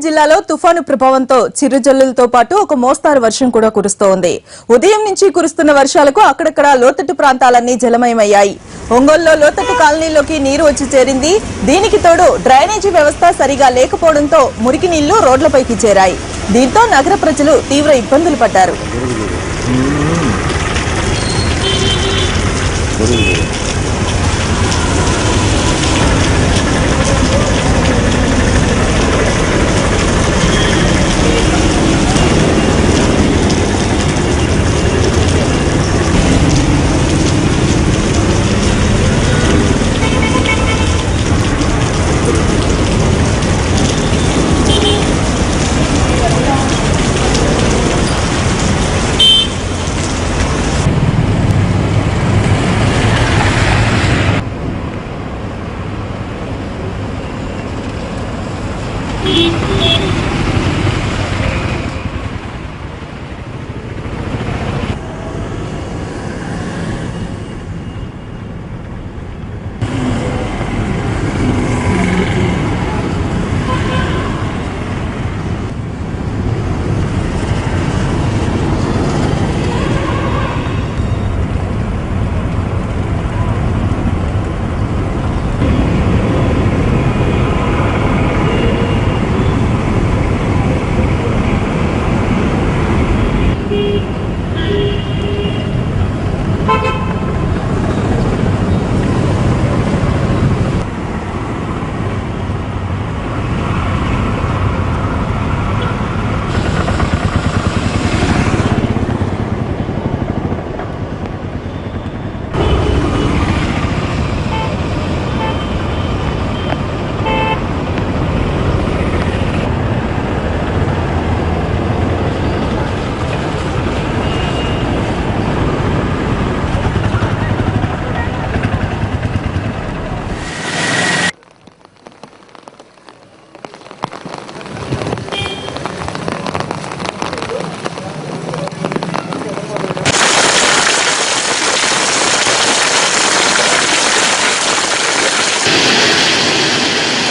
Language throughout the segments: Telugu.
జిల్లాలో తుఫాను ప్రభావంతో చిరుజల్లులతో పాటు ఒక మోస్తారు వర్షం కూడా కురుస్తోంది. ఉదయం నుంచి కురుస్తున్న వర్షాలకు అక్కడక్కడ లోతట్టు ప్రాంతాలన్నీ జలమయమయ్యాయి. ఒంగోలులో లోతట్టు కాలనీలోకి నీరు వచ్చి చేరింది. దీనికి తోడు డ్రైనేజీ వ్యవస్థ సరిగా లేకపోవడంతో మురికి నీళ్లు రోడ్లపైకి చేరాయి. దీంతో నగర ప్రజలు తీవ్ర ఇబ్బందులు పడ్డారు.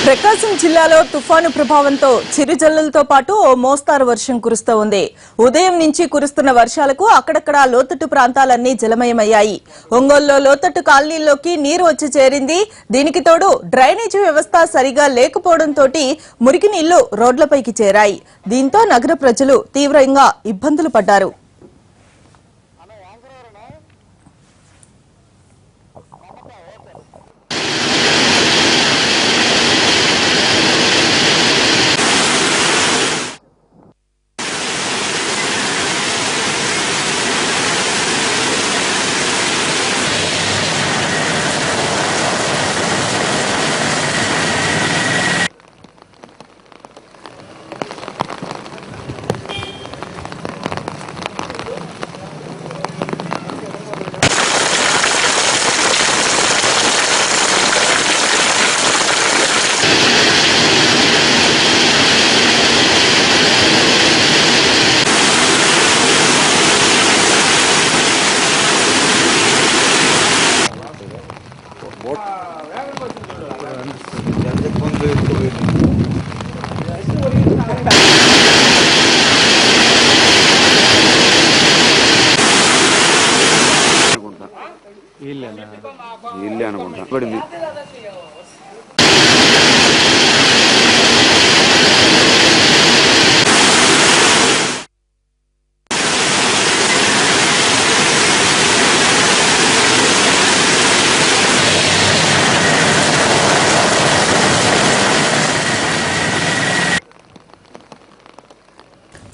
ప్రకాశం జిల్లాలో తుఫాను ప్రభావంతో చిరుజల్లులతో పాటు ఓ మోస్తారు వర్షం కురుస్తోంది. ఉదయం నుంచి కురుస్తున్న వర్షాలకు అక్కడక్కడ లోతట్టు ప్రాంతాలన్నీ జలమయమయ్యాయి. ఒంగోలులో లోతట్టు కాలనీల్లోకి నీరు వచ్చి చేరింది. దీనికి తోడు డ్రైనేజీ వ్యవస్థ సరిగా లేకపోవడంతో మురికి నీళ్లు రోడ్లపైకి చేరాయి. దీంతో నగర ప్రజలు తీవ్రంగా ఇబ్బందులు పడ్డారు. ఇల్లే అనుకుంటా పడింది.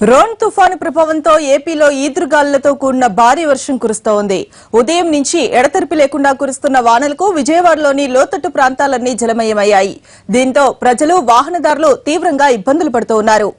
రోన్ తుఫాను ప్రభావంతో ఏపీలో ఈదురుగాలులతో కూడిన భారీ వర్షం కురుస్తోంది. ఉదయం నుంచి ఎడతెరిపి లేకుండా కురుస్తున్న వానలకు విజయవాడలోని లోతట్టు ప్రాంతాలన్నీ జలమయమయ్యాయి. దీంతో ప్రజలు, వాహనదారులు తీవ్రంగా ఇబ్బందులు పడుతున్నారు.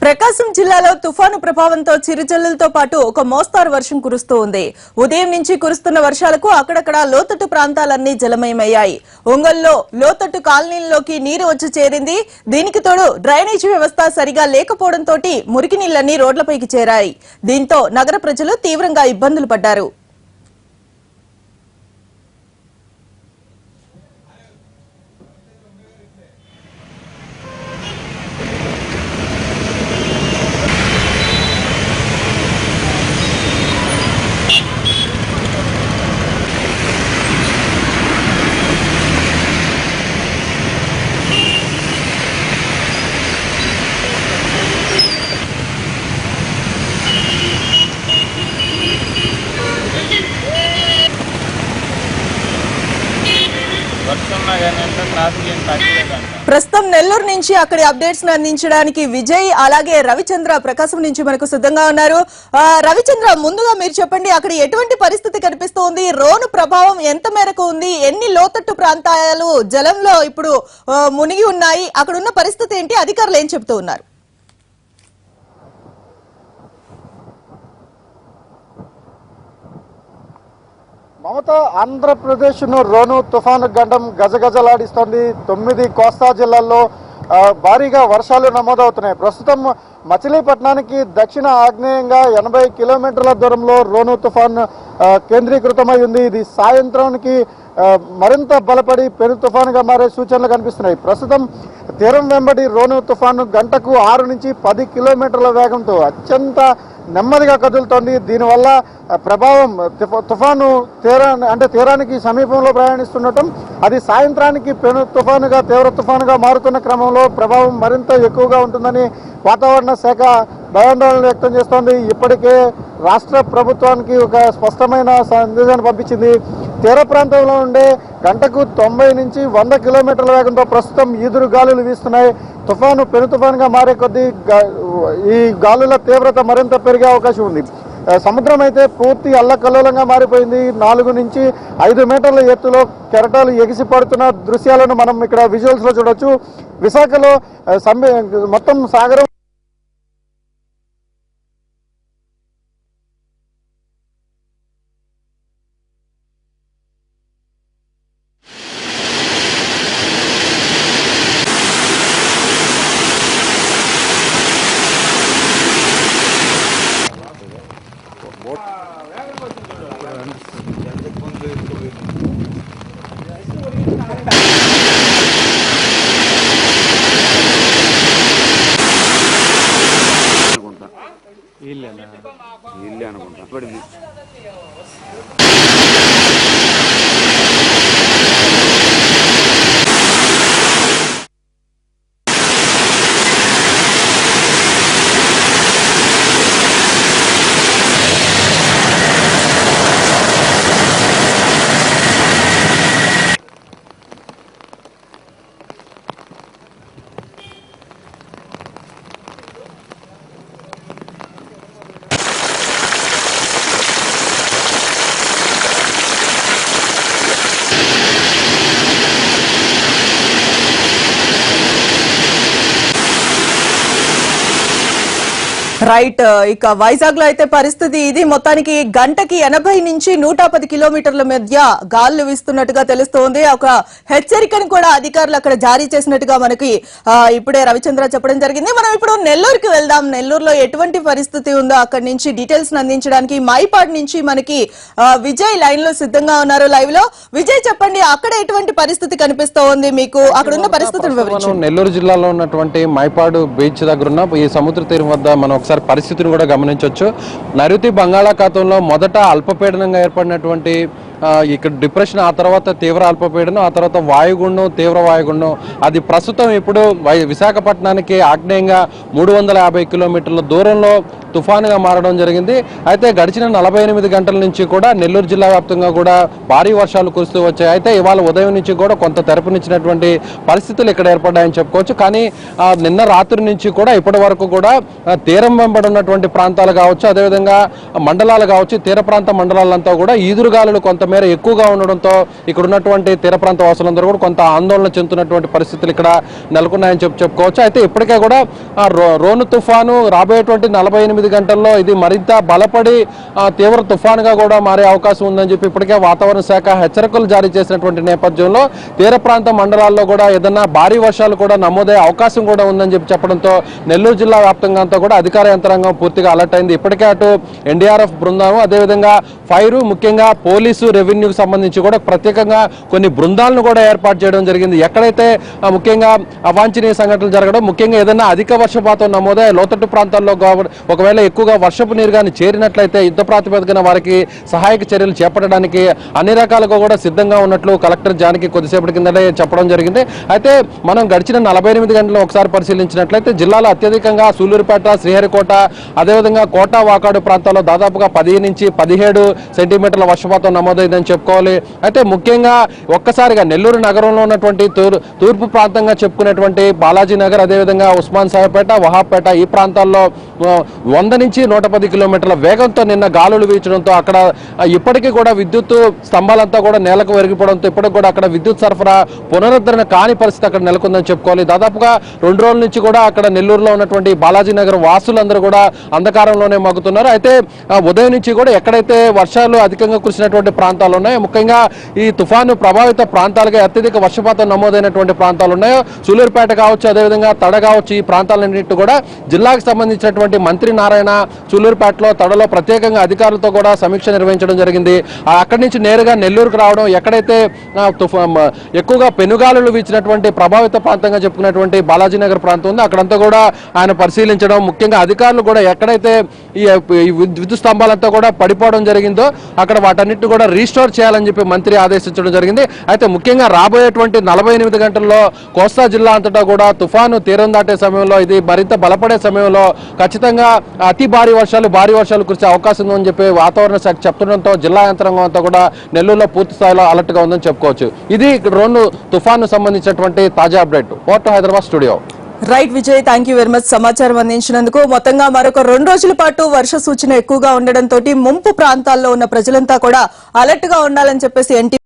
ప్రకాశం ప్రకాశం జిల్లాలో తుఫాను ప్రభావంతో చిరుజల్లులతో పాటు ఒక మోస్తారు వర్షం కురుస్తూ ఉంది. ఉదయం నుంచి కురుస్తున్న వర్షాలకు అక్కడక్కడ లోతట్టు ప్రాంతాలన్నీ జలమయమయ్యాయి. ఒంగోలులో లోతట్టు కాలనీల్లోకి నీరు వచ్చి చేరింది. దీనికి తోడు డ్రైనేజీ వ్యవస్థ సరిగా లేకపోవడంతో మురికి నీళ్లన్నీ రోడ్లపైకి చేరాయి. దీంతో నగర ప్రజలు తీవ్రంగా ఇబ్బందులు పడ్డారు. ప్రస్తుతం నెల్లూరు నుంచి అక్కడి అప్డేట్స్ అందించడానికి విజయ్ అలాగే రవిచంద్ర ప్రకాశం నుంచి మనకు సిద్ధంగా ఉన్నారు. రవిచంద్ర, ముందుగా మీరు చెప్పండి, అక్కడ ఎటువంటి పరిస్థితి కనిపిస్తోంది? రోను ప్రభావం ఎంత మేరకు ఉంది? ఎన్ని లోతట్టు ప్రాంతాలు జలంలో ఇప్పుడు మునిగి ఉన్నాయి? అక్కడ ఉన్న పరిస్థితి ఏంటి? అధికారులు ఏం చెబుతూ ఉన్నారు? మమత, ఆంధ్రప్రదేశ్ ను రోను తుఫాను గండం గజగజలాడిస్తోంది. 9 కోస్తా జిల్లాల్లో భారీగా వర్షాలు నమోదవుతున్నాయి. ప్రస్తుతం మచిలీపట్నానికి దక్షిణ ఆగ్నేయంగా 80 కిలోమీటర్ల దూరంలో రోను తుఫాన్ కేంద్రీకృతమై ఉంది. ఇది సాయంత్రానికి మరింత బలపడి పెను తుఫానుగా మారే సూచనలు కనిపిస్తున్నాయి. ప్రస్తుతం తీరం వెంబడి రోను తుఫాను గంటకు 6 నుంచి 10 కిలోమీటర్ల వేగంతో అత్యంత నెమ్మదిగా కదులుతోంది. దీనివల్ల ప్రభావం తుఫాను తీరానికి సమీపంలో ప్రయాణిస్తుండటం, అది సాయంత్రానికి పెను తుఫానుగా తీవ్ర తుఫానుగా మారుతున్న క్రమంలో ప్రభావం మరింత ఎక్కువగా ఉంటుందని వాతావరణ శాఖ భయాందోళన వ్యక్తం చేస్తోంది. ఇప్పటికే రాష్ట్ర ప్రభుత్వానికి ఒక స్పష్టమైన సందేశాన్ని పంపించింది. తీర ప్రాంతంలో ఉండే గంటకు 90 నుంచి 100 కిలోమీటర్ల వేగంతో ప్రస్తుతం ఈదురు గాలులు వీస్తున్నాయి. తుఫాను పెను తుఫానుగా మారే కొద్దీ ఈ గాలుల తీవ్రత మరింత పెరిగే అవకాశం ఉంది. సముద్రం అయితే పూర్తి అల్లకల్లోలంగా మారిపోయింది. 4 నుంచి 5 మీటర్ల ఎత్తులో కెరటాలు ఎగిసి పడుతున్న దృశ్యాలను మనం ఇక్కడ విజువల్స్ లో చూడొచ్చు. విశాఖలో మొత్తం సాగరం ఇల్లే అనుకుంటా పడింది. రైట్, ఇక వైజాగ్ లో అయితే పరిస్థితి ఇది. మొత్తానికి గంటకి 80 నుంచి 110 కిలోమీటర్ల మధ్య గాలులు వీస్తున్నట్టుగా తెలుస్తోంది. ఒక హెచ్చరికను కూడా అధికారులు అక్కడ జారీ చేసినట్టుగా మనకి ఇప్పుడే రవిచంద్ర చెప్పడం జరిగింది. మనం ఇప్పుడు నెల్లూరుకి వెళ్దాం. నెల్లూరులో ఎటువంటి పరిస్థితి ఉందో అక్కడి నుంచి డీటెయిల్స్ అందించడానికి మైపాడ్ నుంచి మనకి విజయ్ లైన్ లో సిద్ధంగా ఉన్నారు. లైవ్ లో విజయ్, చెప్పండి, అక్కడ ఎటువంటి పరిస్థితి కనిపిస్తోంది మీకు? అక్కడ ఉన్న పరిస్థితులు వివరించండి. నెల్లూరు జిల్లాలో ఉన్నటువంటి మైపాడు బీచ్ దగ్గర ఉన్న ఈ సముద్ర తీరం వద్ద మనం ఒకసారి పరిస్థితిని కూడా గమనించవచ్చు. నైరుతి బంగాళాఖాతంలో మొదట అల్పపీడనంగా ఏర్పడినటువంటి ఇక్కడ డిప్రెషన్, ఆ తర్వాత తీవ్ర అల్పపీడనం, ఆ తర్వాత వాయుగుండం, తీవ్ర వాయుగుండం, అది ప్రస్తుతం ఇప్పుడు విశాఖపట్నానికి ఆగ్నేయంగా 350 కిలోమీటర్ల దూరంలో తుఫానుగా మారడం జరిగింది. అయితే గడిచిన 48 గంటల నుంచి కూడా నెల్లూరు జిల్లా వ్యాప్తంగా కూడా భారీ వర్షాలు కురుస్తూ వచ్చాయి. అయితే ఇవాళ ఉదయం నుంచి కూడా కొంత తెరపునిచ్చినటువంటి పరిస్థితులు ఇక్కడ ఏర్పడ్డాయని చెప్పుకోవచ్చు. కానీ నిన్న రాత్రి నుంచి కూడా ఇప్పటి వరకు కూడా తీరం వెంబడి ఉన్నటువంటి ప్రాంతాలు కావచ్చు, అదేవిధంగా మండలాలు కావచ్చు, తీర ప్రాంత మండలాలంతా కూడా ఈదురుగాలులు కొంతమేర ఎక్కువగా ఉండడంతో ఇక్కడ ఉన్నటువంటి తీర ప్రాంత వాసులందరూ కూడా కొంత ఆందోళన చెందుతున్నటువంటి పరిస్థితులు ఇక్కడ నెలకొన్నాయని చెప్పుకోవచ్చు. అయితే ఇప్పటికే కూడా రోను తుఫాను రాబోయేటువంటి 48 గంటల్లో ఇది మరింత బలపడి తీవ్ర తుఫానుగా కూడా మారే అవకాశం ఉందని చెప్పి ఇప్పటికే వాతావరణ శాఖ హెచ్చరికలు జారీ చేసినటువంటి నేపథ్యంలో తీర ప్రాంత మండలాల్లో కూడా ఏదన్నా భారీ వర్షాలు కూడా నమోదయ్యే అవకాశం కూడా ఉందని చెప్పడంతో నెల్లూరు జిల్లా వ్యాప్తంగా అంతా కూడా అధికార యంత్రాంగం పూర్తిగా అలర్ట్ అయింది. ఇప్పటికే అటు ఎన్డీఆర్ఎఫ్ బృందం, అదేవిధంగా ఫైరు, ముఖ్యంగా పోలీసు, రెవెన్యూకి సంబంధించి కూడా ప్రత్యేకంగా కొన్ని బృందాలను కూడా ఏర్పాటు చేయడం జరిగింది. ఎక్కడైతే ముఖ్యంగా అవాంఛనీయ సంఘటనలు జరగడం, ముఖ్యంగా ఏదైనా అధిక వర్షపాతం నమోదై లోతట్టు ప్రాంతాల్లో ఒకవేళ ఎక్కువగా వర్షపు నీరు కానీ చేరినట్లయితే యుద్ధ ప్రాతిపదికన వారికి సహాయక చర్యలు చేపట్టడానికి అన్ని రకాలుగా కూడా సిద్ధంగా ఉన్నట్లు కలెక్టర్ జానకి కొద్దిసేపటి కిందటే చెప్పడం జరిగింది. అయితే మనం గడిచిన 48 గంటలు ఒకసారి పరిశీలించినట్లయితే జిల్లాలో అత్యధికంగా సూలూరుపేట, శ్రీహరికోట, అదేవిధంగా కోట, వాకాడు ప్రాంతాల్లో దాదాపుగా 10 నుంచి 17 సెంటీమీటర్ల వర్షపాతం నమోదైందని చెప్పుకోవాలి. అయితే ముఖ్యంగా ఒక్కసారిగా నెల్లూరు నగరంలో ఉన్నటువంటి తూర్పు ప్రాంతంగా చెప్పుకునేటువంటి బాలాజీ నగర్, అదేవిధంగా ఉస్మాన్ సాగర్పేట, వహాబ్పేట ఈ ప్రాంతాల్లో 100 నుంచి 110 కిలోమీటర్ల వేగంతో నిన్న గాలులు వీచడంతో అక్కడ ఇప్పటికీ కూడా విద్యుత్ స్తంభాలంతా కూడా నేలకు ఒరిగిపోవడంతో ఇప్పటికి కూడా అక్కడ విద్యుత్ సరఫరా పునరుద్ధరణ కాని పరిస్థితి అక్కడ నెలకొందని చెప్పుకోవాలి. దాదాపుగా 2 రోజుల నుంచి కూడా అక్కడ నెల్లూరులో ఉన్నటువంటి బాలాజీ నగర్ వాసులందరూ కూడా అంధకారంలోనే మగ్గుతున్నారు. అయితే ఉదయం నుంచి కూడా ఎక్కడైతే వర్షాలు అధికంగా కురిసినటువంటి ప్రాంతాలు ఉన్నాయో, ముఖ్యంగా ఈ తుఫాను ప్రభావిత ప్రాంతాలుగా అత్యధిక వర్షపాతం నమోదైనటువంటి ప్రాంతాలు ఉన్నాయో, సూలూరుపేట కావచ్చు, అదేవిధంగా తడ కావచ్చు, ఈ ప్రాంతాలన్నింటి కూడా జిల్లాకు సంబంధించినటువంటి మంత్రి నారాయణ సూలూరుపేటలో, తడలో ప్రత్యేకంగా అధికారులతో కూడా సమీక్ష నిర్వహించడం జరిగింది. అక్కడి నుంచి నేరుగా నెల్లూరుకు రావడం, ఎక్కడైతే ఎక్కువగా పెనుగాలులు వీచినటువంటి ప్రభావిత ప్రాంతంగా చెప్పుకున్నటువంటి బాలాజీ నగర్ ప్రాంతం ఉంది అక్కడంతా కూడా ఆయన పరిశీలించడం, ముఖ్యంగా అధికారులు కూడా ఎక్కడైతే ఈ విద్యుత్ స్తంభాలంతా కూడా పడిపోవడం జరిగిందో అక్కడ వాటన్నిటిని కూడా రీస్టోర్ చేయాలని చెప్పి మంత్రి ఆదేశించడం జరిగింది. అయితే ముఖ్యంగా రాబోయేటువంటి 48 గంటల్లో కోస్తా జిల్లా అంతటా కూడా తుఫాను తీరం దాటే సమయంలో, ఇది మరింత బలపడే సమయంలో ఖచ్చితంగా అతి భారీ వర్షాలు కురిసే అవకాశం ఉందని చెప్పి వాతావరణ శాఖ చెప్తుండడంతో జిల్లా యంత్రాంగం అంతా కూడా నెల్లూరులో పూర్తి స్థాయిలో అలర్ట్ గా ఉందని చెప్పుకోవచ్చు. ఇది రోను తుఫాను సంబంధించినటువంటి తాజా update. Port Hyderabad studio. Right Vijay, thank you very much సమాచారం అందించినందుకు. మొత్తంగా మరొక 2 రోజుల పాటు వర్ష సూచన ఎక్కువగా ఉండడంతో ముంపు ప్రాంతాల్లో ఉన్న ప్రజలంతా కూడా అలర్ట్ గా ఉండాలని చెప్పేసి